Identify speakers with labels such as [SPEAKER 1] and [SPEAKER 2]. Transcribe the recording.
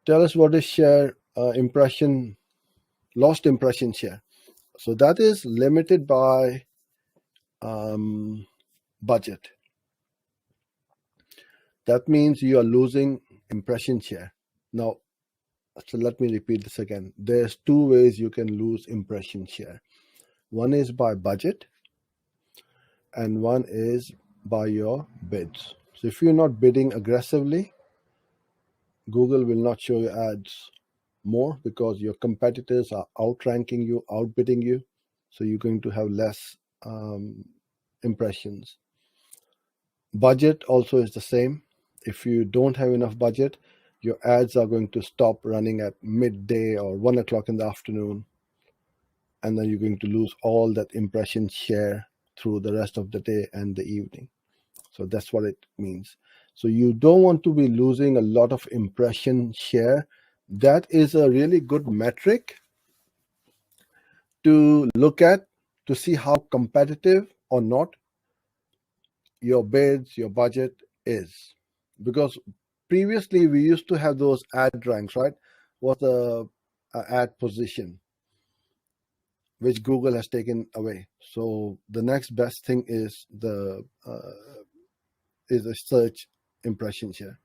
[SPEAKER 1] Tell us what is share lost impression share. So that is limited by budget. That means you are losing impression share. Now, so let me repeat this again. There's two ways you can lose impression share. One is by budget, and one is by your bids. So if you're not bidding aggressively, Google will not show you ads more because your competitors are outranking you, outbidding you. So you're going to have less impressions. Budget also is the same. If you don't have enough budget, your ads are going to stop running at midday or 1 o'clock in the afternoon. And then you're going to lose all that impression share through the rest of the day and the evening. So that's what it means. So you don't want to be losing a lot of impression share. That is a really good metric to look at to see how competitive or not your bids, your budget is. Because previously we used to have those ad ranks, right? What the ad position, which Google has taken away. So the next best thing is a search impression share.